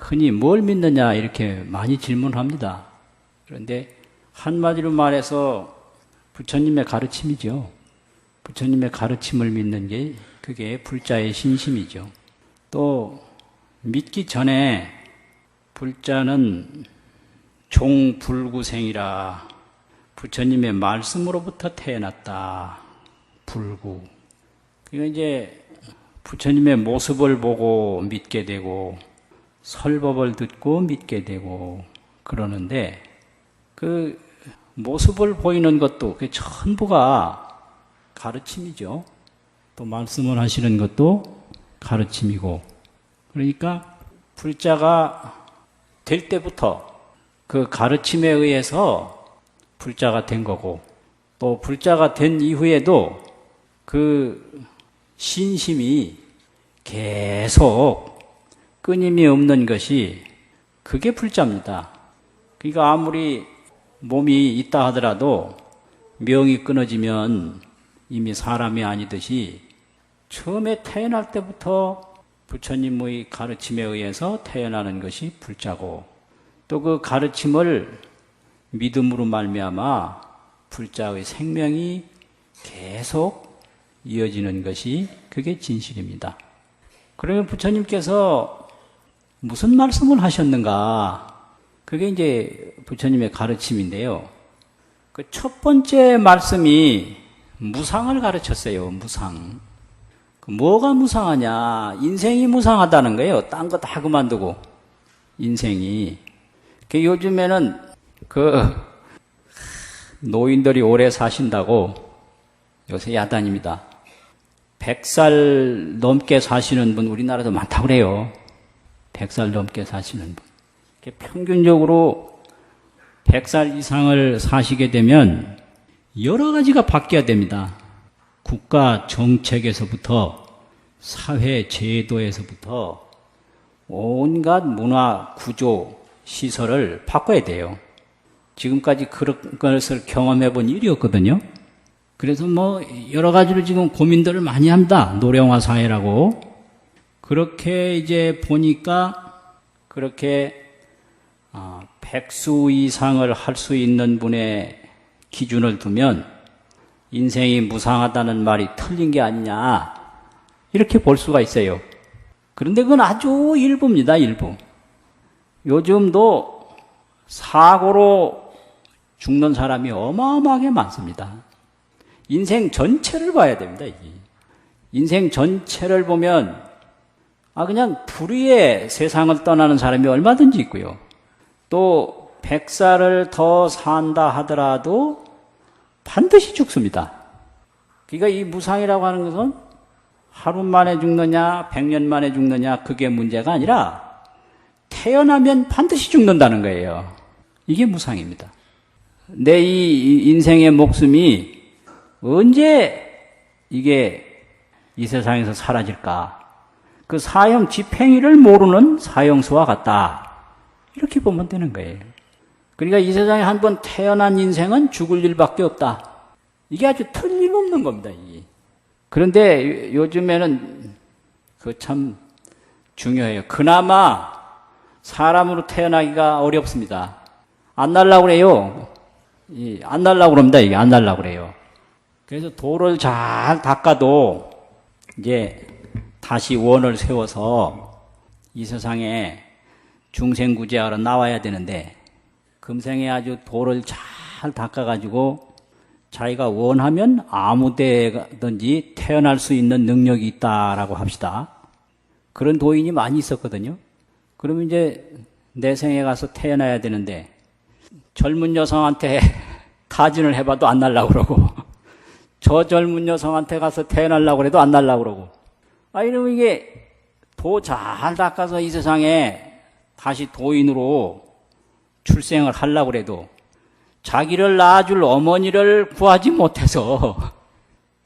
흔히 뭘 믿느냐 이렇게 많이 질문합니다. 그런데 한마디로 말해서 부처님의 가르침이죠. 부처님의 가르침을 믿는 게 그게 불자의 신심이죠. 또 믿기 전에 불자는 종불구생이라 부처님의 말씀으로부터 태어났다. 불구. 그러니까 이제 부처님의 모습을 보고 믿게 되고 설법을 듣고 믿게 되고 그러는데 그 모습을 보이는 것도 그 전부가 가르침이죠. 또 말씀을 하시는 것도 가르침이고 그러니까 불자가 될 때부터 그 가르침에 의해서 불자가 된 거고 또 불자가 된 이후에도 그 신심이 계속 끊임이 없는 것이 그게 불자입니다. 그러니까 아무리 몸이 있다 하더라도 명이 끊어지면 이미 사람이 아니듯이 처음에 태어날 때부터 부처님의 가르침에 의해서 태어나는 것이 불자고 또 그 가르침을 믿음으로 말미암아 불자의 생명이 계속 이어지는 것이 그게 진실입니다. 그러면 부처님께서 무슨 말씀을 하셨는가? 그게 이제 부처님의 가르침인데요. 그 첫 번째 말씀이 무상을 가르쳤어요. 무상. 뭐가 무상하냐? 인생이 무상하다는 거예요. 딴 거 다 그만두고 인생이. 요즘에는 노인들이 오래 사신다고 요새 야단입니다. 100살 넘게 사시는 분 우리나라도 많다고 그래요. 100살 넘게 사시는 분. 평균적으로 100살 이상을 사시게 되면 여러 가지가 바뀌어야 됩니다. 국가 정책에서부터 사회 제도에서부터 온갖 문화 구조 시설을 바꿔야 돼요. 지금까지 그런 것을 경험해 본 일이 없거든요. 그래서 여러 가지로 지금 고민들을 많이 합니다. 노령화 사회라고. 그렇게 이제 보니까 그렇게 백수 이상을 할 수 있는 분의 기준을 두면 인생이 무상하다는 말이 틀린 게 아니냐 이렇게 볼 수가 있어요. 그런데 그건 아주 일부입니다. 일부. 요즘도 사고로 죽는 사람이 어마어마하게 많습니다. 인생 전체를 봐야 됩니다. 이게. 인생 전체를 보면 그냥 불의의 세상을 떠나는 사람이 얼마든지 있고요. 또 100살을 더 산다 하더라도 반드시 죽습니다. 그러니까 이 무상이라고 하는 것은 하루 만에 죽느냐 100년 만에 죽느냐 그게 문제가 아니라 태어나면 반드시 죽는다는 거예요. 이게 무상입니다. 내 이 인생의 목숨이 언제 이게 이 세상에서 사라질까? 그 사형 집행일을 모르는 사형수와 같다. 이렇게 보면 되는 거예요. 그러니까 이 세상에 한 번 태어난 인생은 죽을 일밖에 없다. 이게 아주 틀림없는 겁니다. 이게. 그런데 요즘에는 참 중요해요. 그나마 사람으로 태어나기가 어렵습니다. 안 날라고 그래요. 안 날라고 그럽니다. 이게 안 날라고 그래요. 그래서 도를 잘 닦아도 이제 다시 원을 세워서 이 세상에 중생구제하러 나와야 되는데 금생에 아주 도를 잘 닦아가지고 자기가 원하면 아무 데든지 태어날 수 있는 능력이 있다라고 합시다. 그런 도인이 많이 있었거든요. 그러면 이제 내 생에 가서 태어나야 되는데 젊은 여성한테 타진을 해봐도 안 날라고 그러고 저 젊은 여성한테 가서 태어나려고 해도 안 날라고 그러고 이러면 이게 도 잘 닦아서 이 세상에 다시 도인으로 출생을 하려고 해도 자기를 낳아줄 어머니를 구하지 못해서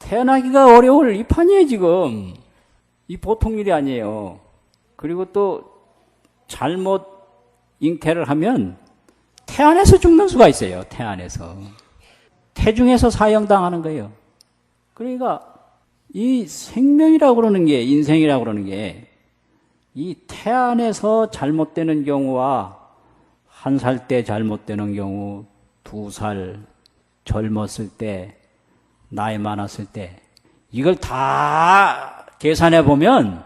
태어나기가 어려울 이 판이에요 지금. 이 보통 일이 아니에요. 그리고 또 잘못 잉태를 하면 태안에서 죽는 수가 있어요. 태안에서. 태중에서 사형당하는 거예요. 그러니까 이 생명이라고 그러는 게 인생이라고 그러는 게 이 태안에서 잘못되는 경우와 1살 때 잘못되는 경우, 2살 젊었을 때, 나이 많았을 때, 이걸 다 계산해 보면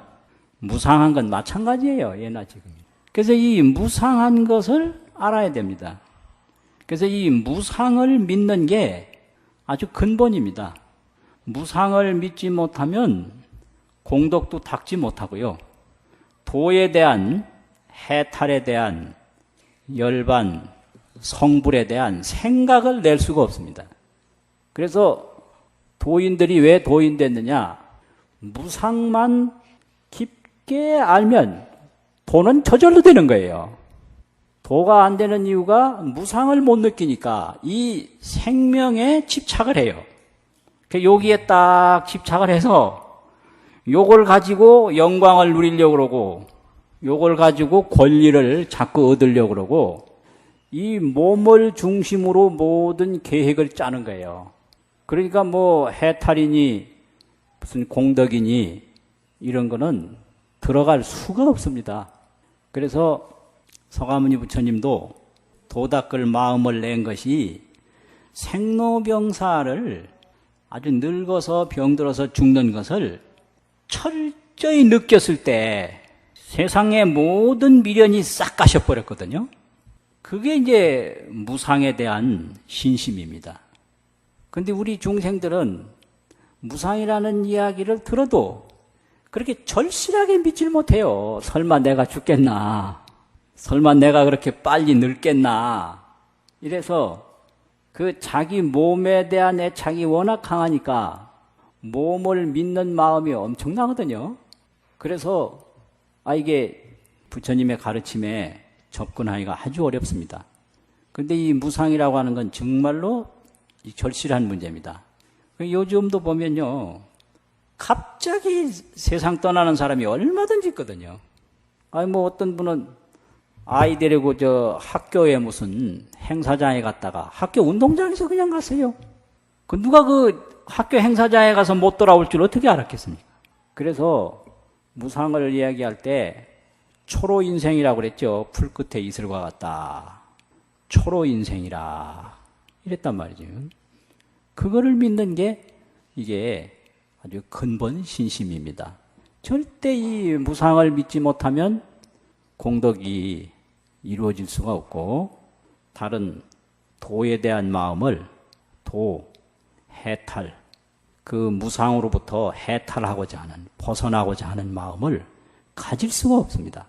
무상한 건 마찬가지예요. 예나 지금. 그래서 이 무상한 것을 알아야 됩니다. 그래서 이 무상을 믿는 게 아주 근본입니다. 무상을 믿지 못하면 공덕도 닦지 못하고요. 도에 대한 해탈에 대한 열반, 성불에 대한 생각을 낼 수가 없습니다. 그래서 도인들이 왜 도인 됐느냐? 무상만 깊게 알면 도는 저절로 되는 거예요. 도가 안 되는 이유가 무상을 못 느끼니까 이 생명에 집착을 해요. 여기에 딱 집착을 해서 요걸 가지고 영광을 누리려고 그러고 요걸 가지고 권리를 자꾸 얻으려고 그러고 이 몸을 중심으로 모든 계획을 짜는 거예요. 그러니까 뭐 해탈이니 무슨 공덕이니 이런 거는 들어갈 수가 없습니다. 그래서 서가모니 부처님도 도 닦을 마음을 낸 것이 생로병사를 아주 늙어서 병들어서 죽는 것을 철저히 느꼈을 때 세상의 모든 미련이 싹 가셔버렸거든요. 그게 이제 무상에 대한 신심입니다. 그런데 우리 중생들은 무상이라는 이야기를 들어도 그렇게 절실하게 믿질 못해요. 설마 내가 죽겠나? 설마 내가 그렇게 빨리 늙겠나? 이래서 그 자기 몸에 대한 애착이 워낙 강하니까 몸을 믿는 마음이 엄청나거든요. 그래서 이게 부처님의 가르침에 접근하기가 아주 어렵습니다. 그런데 이 무상이라고 하는 건 정말로 절실한 문제입니다. 요즘도 보면요, 갑자기 세상 떠나는 사람이 얼마든지 있거든요. 뭐 어떤 분은 아이 데리고 학교에 무슨 행사장에 갔다가 학교 운동장에서 그냥 갔어요. 누가 그 학교 행사장에 가서 못 돌아올 줄 어떻게 알았겠습니까? 그래서 무상을 이야기할 때 초로 인생이라고 그랬죠. 풀 끝에 이슬과 같다. 초로 인생이라 이랬단 말이죠. 그거를 믿는 게 이게 아주 근본 신심입니다. 절대 이 무상을 믿지 못하면 공덕이 이루어질 수가 없고 다른 도에 대한 마음을 해탈, 그 무상으로부터 해탈하고자 하는, 벗어나고자 하는 마음을 가질 수가 없습니다.